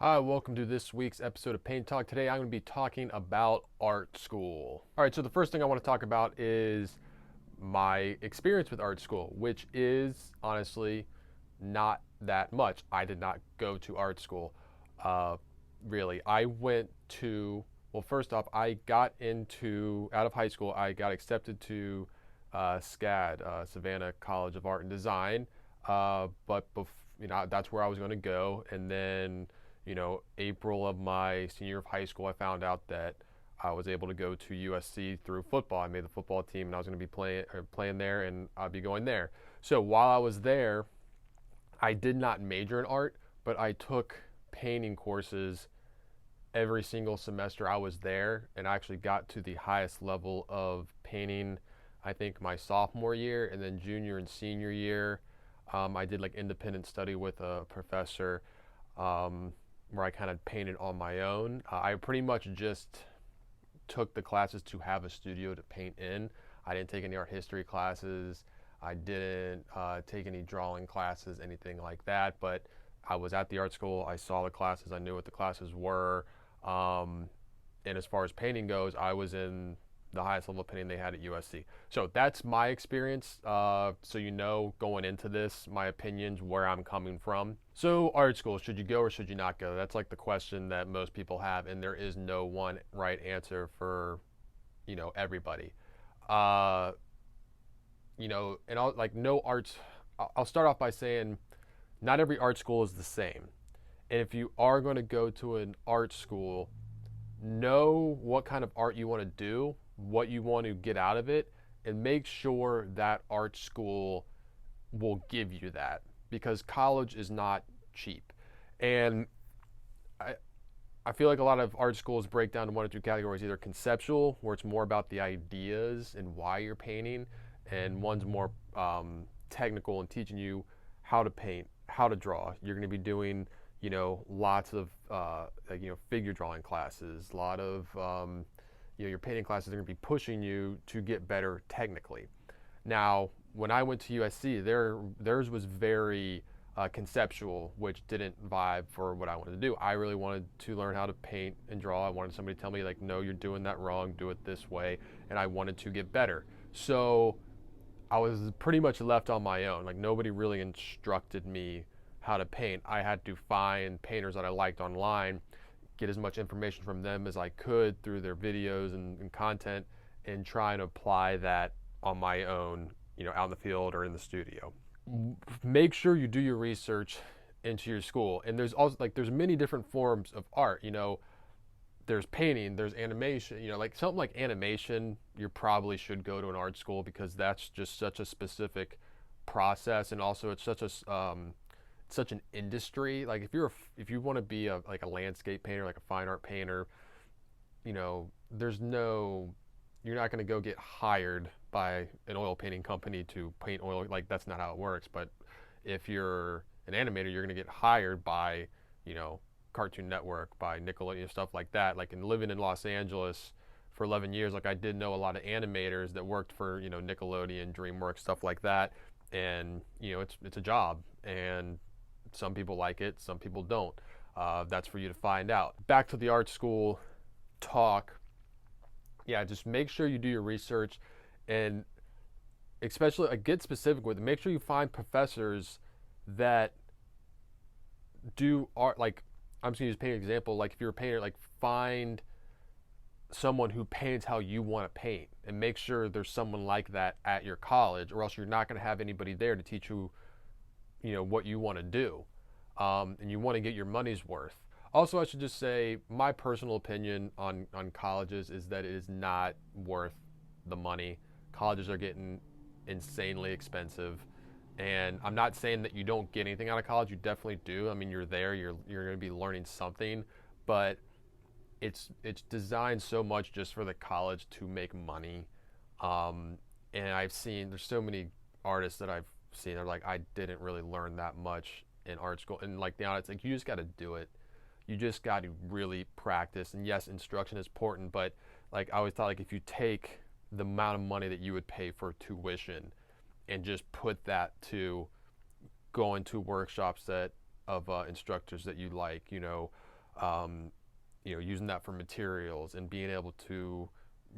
Hi, welcome to this week's episode of Paint Talk. Today I'm going to be talking about art school. All right, so the first thing I want to talk about is my experience with art school, which is honestly not that much. I did not go to art school, really. I went to, well, first off, out of high school, I got accepted to SCAD, Savannah College of Art and Design, that's where I was going to go. And then April of my senior year of high school, I found out that I was able to go to USC through football. I made the football team, and I was going to be playing there, and I'd be going there. So while I was there, I did not major in art, but I took painting courses every single semester I was there, and I actually got to the highest level of painting, I think, my sophomore year, and then junior and senior year. I did like independent study with a professor. Where I kind of painted on my own. I pretty much just took the classes to have a studio to paint in. I didn't take any art history classes. I didn't take any drawing classes, anything like that. But I was at the art school. I saw the classes. I knew what the classes were. And as far as painting goes, I was in the highest level of painting they had at USC. So that's my experience. So going into this, my opinions, where I'm coming from. So art school, should you go or should you not go? That's like the question that most people have, and there is no one right answer for, everybody. And no arts. I'll start off by saying, not every art school is the same. And if you are going to go to an art school, know what kind of art you want to do, what you want to get out of it, and make sure that art school will give you that, because college is not cheap. And I feel like a lot of art schools break down to one or two categories: either conceptual, where it's more about the ideas and why you're painting, and one's more technical and teaching you how to paint, how to draw. You're going to be doing lots of figure drawing classes, a lot of your painting classes are going to be pushing you to get better technically. Now, when I went to USC, theirs was very conceptual, which didn't vibe for what I wanted to do. I really wanted to learn how to paint and draw. I wanted somebody to tell me, like, no, you're doing that wrong, do it this way, and I wanted to get better. So I was pretty much left on my own. Like, nobody really instructed me how to paint. I had to find painters that I liked online, get as much information from them as I could through their videos and content, and try and apply that on my own, out in the field or in the studio. Make sure you do your research into your school. And there's also there's many different forms of art. There's painting, there's animation. Something like animation, you probably should go to an art school, because that's just such a specific process, and also it's such an industry. Like, if you want to be a landscape painter, like a fine art painter, you're not going to go get hired by an oil painting company to paint oil. Like, that's not how it works. But if you're an animator, you're going to get hired by Cartoon Network, by Nickelodeon, stuff like that. Like, in living in Los Angeles for 11 years, like, I did know a lot of animators that worked for Nickelodeon, DreamWorks, stuff like that. And it's a job, and some people like it, some people don't. That's for you to find out. Back to the art school talk. Yeah, just make sure you do your research, and especially get specific with it. Make sure you find professors that do art. Like, I'm just gonna use a painting example. Like, if you're a painter, like, find someone who paints how you want to paint, and make sure there's someone like that at your college, or else you're not going to have anybody there to teach you what you want to do, and you want to get your money's worth. Also, I should just say, my personal opinion on colleges is that it is not worth the money. Colleges are getting insanely expensive, and I'm not saying that you don't get anything out of college. You definitely do. I mean, you're there, you're going to be learning something, but it's designed so much just for the college to make money. And there's so many artists that I've seen, they're like, I didn't really learn that much in art school. And it's like, you just got to do it. You just got to really practice. And yes, instruction is important, but like, I always thought, like, if you take the amount of money that you would pay for tuition and just put that to going to workshops of instructors that you like, using that for materials and being able to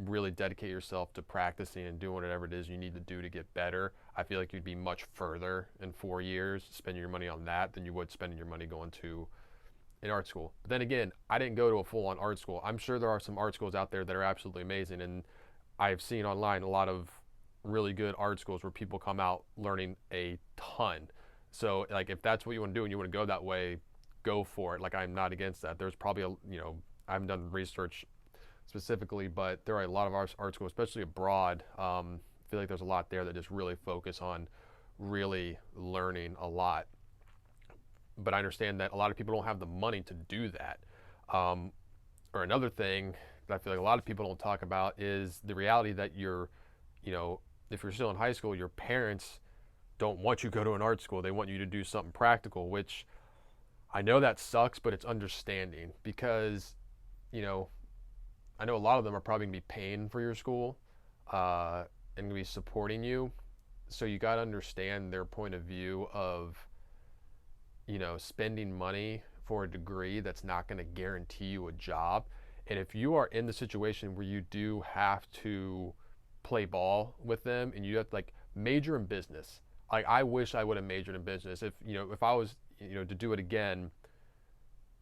really dedicate yourself to practicing and doing whatever it is you need to do to get better, I feel like you'd be much further in 4 years spending your money on that than you would spending your money going to an art school. But then again, I didn't go to a full-on art school. I'm sure there are some art schools out there that are absolutely amazing, and I've seen online a lot of really good art schools where people come out learning a ton. So like if that's what you want to do and you want to go that way, go for it. Like I'm not against that. There's probably I haven't done research specifically, but there are a lot of art schools, especially abroad. I feel like there's a lot there that just really focus on really learning a lot. But I understand that a lot of people don't have the money to do that. Or another thing that I feel like a lot of people don't talk about is the reality that if you're still in high school, your parents don't want you to go to an art school. They want you to do something practical, which I know that sucks, but it's understanding because, I know a lot of them are probably going to be paying for your school and going to be supporting you. So you got to understand their point of view of, spending money for a degree that's not going to guarantee you a job. And if you are in the situation where you do have to play ball with them and you have to like major in business, like I wish I would have majored in business. If I was, to do it again,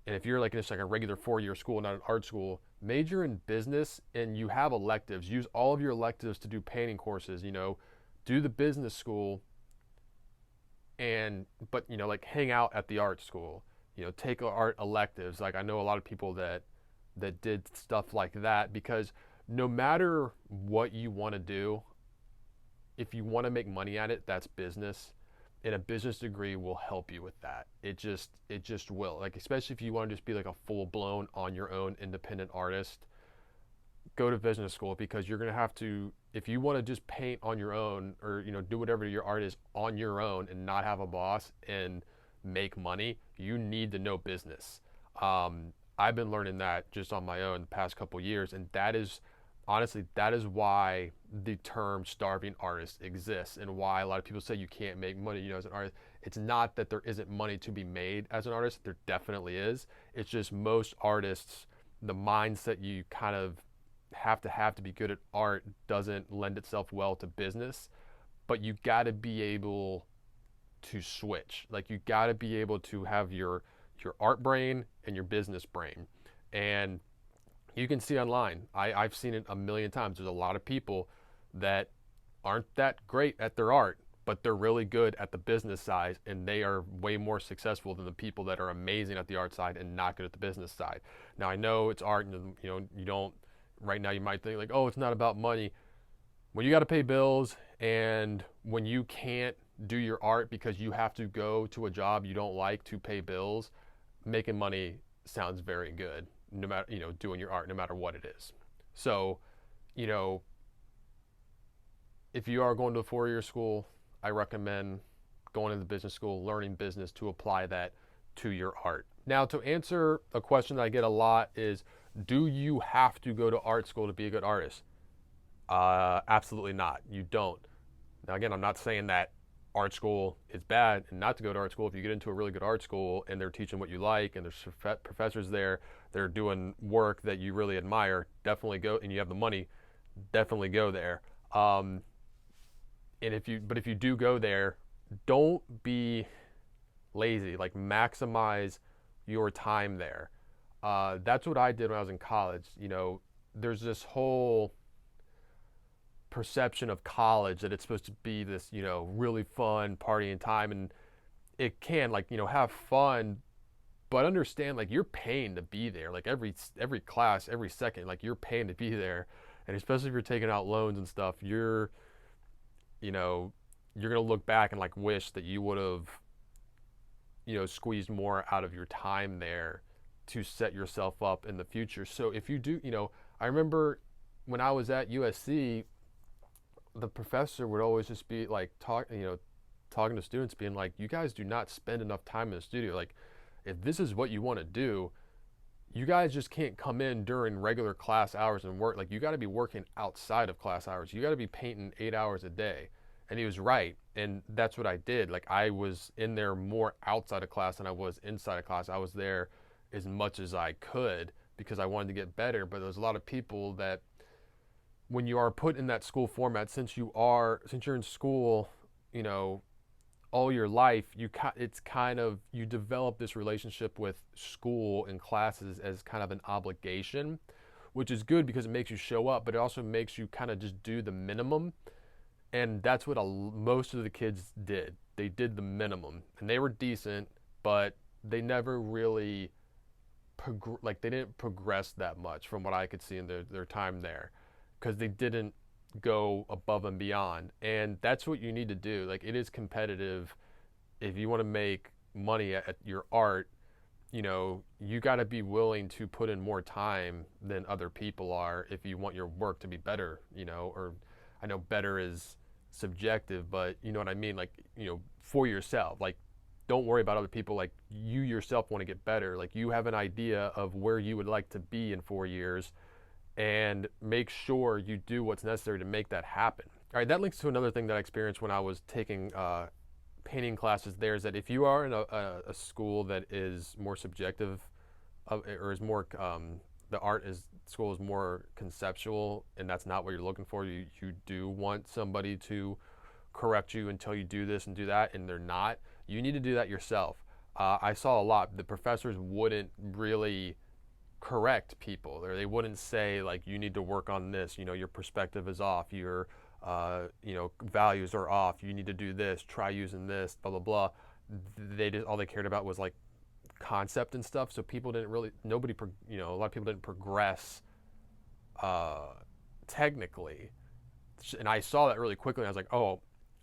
and if you're like in just like a regular 4-year school, not an art school, major in business and you have electives, use all of your electives to do painting courses, do the business school but like hang out at the art school, take art electives. Like I know a lot of people that did stuff like that because no matter what you want to do, if you want to make money at it, that's business. And a business degree will help you with that. It just will. Like especially if you want to just be like a full-blown on your own independent artist, go to business school because you're going to have to, if you want to just paint on your own or do whatever your art is on your own and not have a boss and make money, you need to know business. I've been learning that just on my own the past couple years, and that is why the term starving artist exists and why a lot of people say you can't make money, as an artist. It's not that there isn't money to be made as an artist. There definitely is. It's just most artists, the mindset you kind of have to be good at art doesn't lend itself well to business, but you got to be able to switch. Like you got to be able to have your art brain and your business brain. And you can see online, I've seen it a million times. There's a lot of people that aren't that great at their art, but they're really good at the business side, and they are way more successful than the people that are amazing at the art side and not good at the business side. Now I know it's art, and you don't. Right now you might think like, oh, it's not about money. When you got to pay bills, and when you can't do your art because you have to go to a job you don't like to pay bills, making money sounds very good. No matter, doing your art, no matter what it is. So, if you are going to a 4-year school, I recommend going to the business school, learning business to apply that to your art. Now, to answer a question that I get a lot is, do you have to go to art school to be a good artist? Absolutely not. You don't. Now, again, I'm not saying that art school is bad and not to go to art school. If you get into a really good art school and they're teaching what you like and there's professors there, they're doing work that you really admire, definitely go, and you have the money, definitely go there. And if you do go there, don't be lazy. Like maximize your time there. That's what I did when I was in college. There's this whole perception of college that it's supposed to be this, really fun partying time, and it can have fun, but understand like you're paying to be there. Like every class, every second, like you're paying to be there, and especially if you're taking out loans and stuff, you're gonna look back and like wish that you would have, squeezed more out of your time there to set yourself up in the future. So if you do, I remember when I was at USC, the professor would always just be like talking to students, being like, you guys do not spend enough time in the studio. Like if this is what you want to do, you guys just can't come in during regular class hours and work. Like you got to be working outside of class hours. You got to be painting 8 hours a day. And he was right. And that's what I did. Like I was in there more outside of class than I was inside of class. I was there as much as I could because I wanted to get better. But there's a lot of people that when you are put in that school format, since you're in school, you know, all your life, it's kind of, you develop this relationship with school and classes as kind of an obligation, which is good because it makes you show up, but it also makes you kind of just do the minimum. And that's what most of the kids did. They did the minimum, and they were decent, but they never really they didn't progress that much from what I could see in their time there, because they didn't go above and beyond. And that's what you need to do. Like, it is competitive. If you want to make money at your art, you know, you got to be willing to put in more time than other people are if you want your work to be better, you know. Or I know better is subjective, but you know what I mean? Like, you know, for yourself, like, don't worry about other people. Like, you yourself want to get better. Like, you have an idea of where you would like to be in 4 years, and make sure you do what's necessary to make that happen. All right, that links to another thing that I experienced when I was taking painting classes there, is that if you are in a school that is more subjective, or is more, the school is more conceptual, and that's not what you're looking for. You do want somebody to correct you and tell you do this and do that, and they're not. You need to do that yourself. I saw a lot. The professors wouldn't really correct people, or they wouldn't say, like, you need to work on this, you know, your perspective is off, your you know, values are off, you need to do this, try using this, blah blah blah. All they cared about was like concept and stuff. So people didn't really, you know, a lot of people didn't progress technically. And I saw that really quickly, and I was like, oh,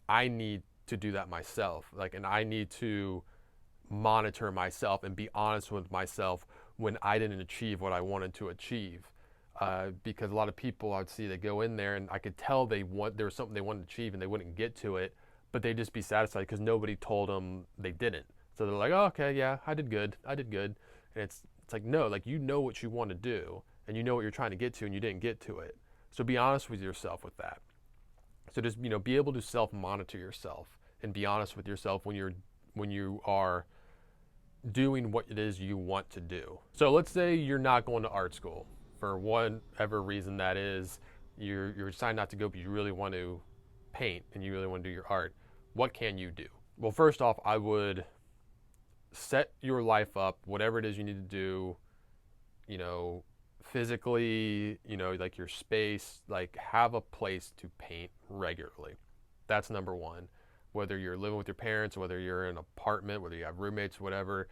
I need to do that myself. Like, and I need to monitor myself and be honest with myself when I didn't achieve what I wanted to achieve. Because a lot of people, I'd see, they go in there, and I could tell there was something they wanted to achieve, and they wouldn't get to it, but they'd just be satisfied because nobody told them they didn't. So they're like, oh, okay, yeah, I did good. And it's like, no, like, you know what you want to do, and you know what you're trying to get to, and you didn't get to it. So be honest with yourself with that. So just, you know, be able to self-monitor yourself and be honest with yourself when you are doing what it is you want to do. So let's say you're not going to art school for whatever reason that is. You're deciding not to go, but you really want to paint and you really want to do your art. What can you do? Well, first off, I would set your life up, whatever it is you need to do, you know, physically, you know, like your space, like, have a place to paint regularly. That's number one. Whether you're living with your parents, whether you're in an apartment, whether you have roommates, whatever,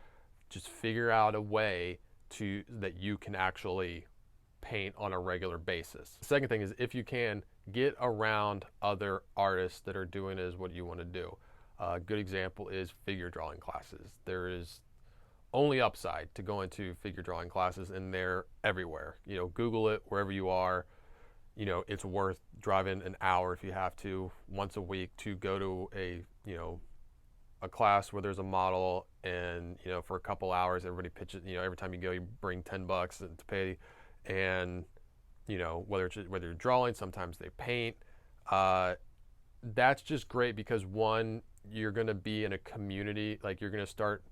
just figure out a way that you can actually paint on a regular basis. The second thing is, if you can, get around other artists that are doing it as what you want to do. A good example is figure drawing classes. There is only upside to going to figure drawing classes, and they're everywhere. You know, Google it wherever you are. You know, it's worth driving an hour if you have to once a week to go to a class where there's a model, and, you know, for a couple hours everybody pitches, you know, every time you go you bring $10 to pay, and, you know, whether you're drawing, sometimes they paint. That's just great because, one, you're going to be in a community, like, you're going to start,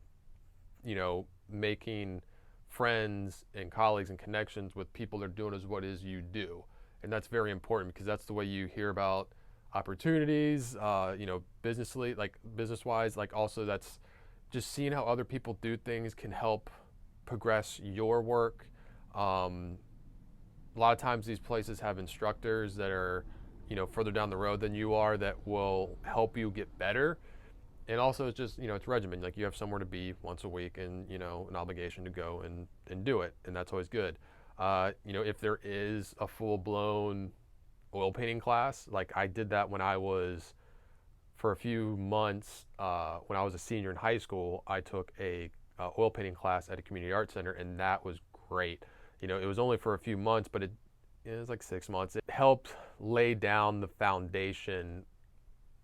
you know, making friends and colleagues and connections with people that are doing what it is you do. And that's very important because that's the way you hear about opportunities, you know, business-wise. Like, also, that's just seeing how other people do things can help progress your work. A lot of times these places have instructors that are, you know, further down the road than you are, that will help you get better. And also, it's just, you know, it's regimen. Like, you have somewhere to be once a week, and, you know, an obligation to go and do it. And that's always good. You know, if there is a full-blown oil painting class, like I did that when I was, for a few months, when I was a senior in high school, I took a oil painting class at a community art center, and that was great. You know, it was only for a few months, but it was like 6 months. It helped lay down the foundation.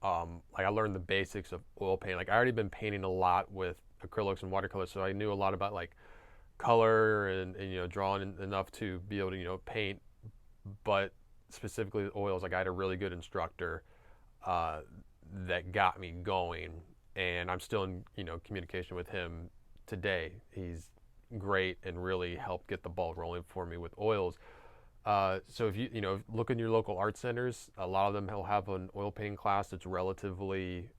Like, I learned the basics of oil painting. Like, I already been painting a lot with acrylics and watercolors, so I knew a lot about, like, color and you know, drawing enough to be able to, you know, paint. But specifically with oils, like, I had a really good instructor that got me going, and I'm still in, you know, communication with him today. He's great and really helped get the ball rolling for me with oils. So if you know, look in your local art centers, a lot of them will have an oil painting class that's relatively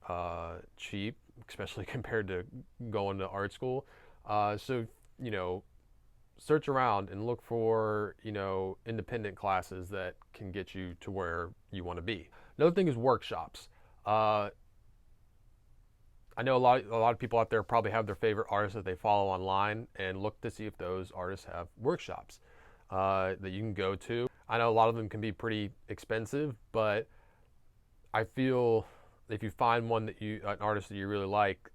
cheap, especially compared to going to art school. So you know, search around and look for, you know, independent classes that can get you to where you want to be. Another thing is workshops. I know a lot of people out there probably have their favorite artists that they follow online, and look to see if those artists have workshops that you can go to. I know a lot of them can be pretty expensive, but I feel if you find an artist that you really like,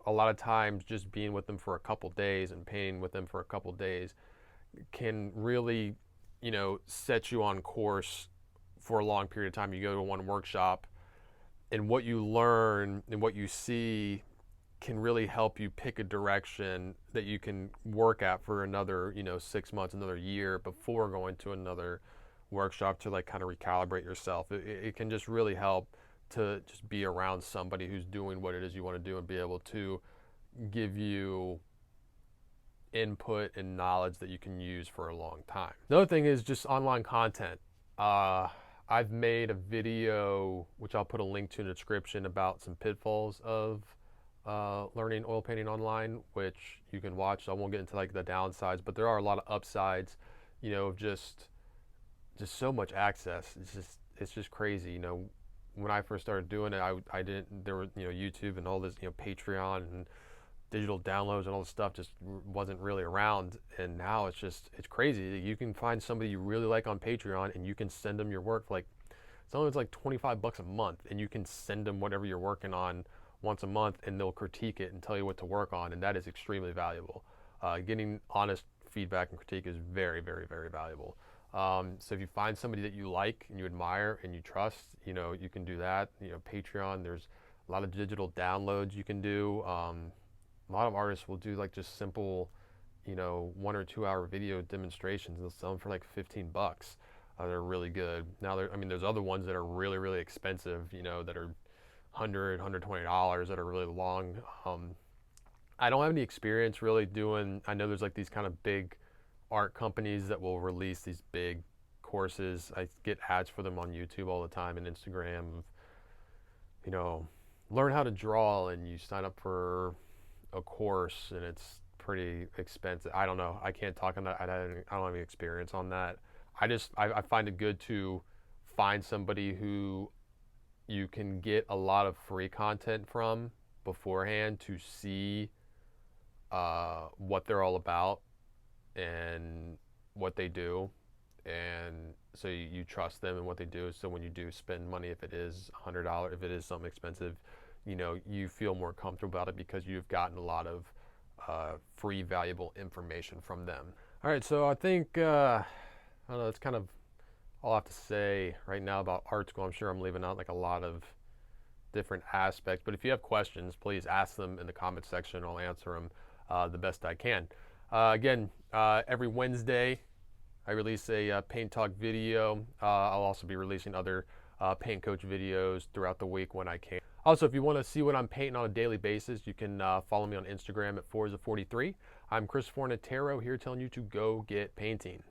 a lot of times just being with them for a couple days and painting with them for a couple days can really, you know, set you on course for a long period of time. You go to one workshop, and what you learn and what you see can really help you pick a direction that you can work at for another, you know, 6 months, another year before going to another workshop to like kind of recalibrate yourself. It can just really help to just be around somebody who's doing what it is you want to do and be able to give you input and knowledge that you can use for a long time. Another thing is just online content. I've made a video, which I'll put a link to in the description, about some pitfalls of learning oil painting online, which you can watch. I won't get into like the downsides, but there are a lot of upsides, you know, of just so much access. It's just crazy. You know, when I first started doing it, I didn't, there were, you know, YouTube and all this, you know, Patreon and digital downloads and all this stuff just wasn't really around. And now it's crazy. You can find somebody you really like on Patreon and you can send them your work for like, it's like $25 a month, and you can send them whatever you're working on once a month, and they'll critique it and tell you what to work on. And that is extremely valuable. Getting honest feedback and critique is very, very, very valuable. So if you find somebody that you like and you admire and you trust, you know, you can do that. You know, Patreon, there's a lot of digital downloads you can do. A lot of artists will do like just simple, you know, 1 or 2 hour video demonstrations. They'll sell them for like $15. They're really good. Now, there's other ones that are really, really expensive, you know, that are $100, $120 that are really long. I don't have any experience really doing, I know there's like these kind of big art companies that will release these big courses. I get ads for them on YouTube all the time and Instagram. You know, learn how to draw, and you sign up for a course and it's pretty expensive. I don't know. I can't talk on that. I don't have any experience on that. I find it good to find somebody who you can get a lot of free content from beforehand to see what they're all about and what they do, and so you trust them and what they do. So when you do spend money, if it is $100, if it is something expensive, you know, you feel more comfortable about it because you've gotten a lot of free, valuable information from them. All right, so I think I don't know, that's kind of all I have to say right now about art school. I'm sure I'm leaving out like a lot of different aspects, but if you have questions, please ask them in the comment section. I'll answer them the best I can. Again, every Wednesday I release a paint talk video. I'll also be releasing other paint coach videos throughout the week when I can. Also, if you want to see what I'm painting on a daily basis, you can follow me on Instagram at Forza43. I'm Chris Fornatero here telling you to go get painting.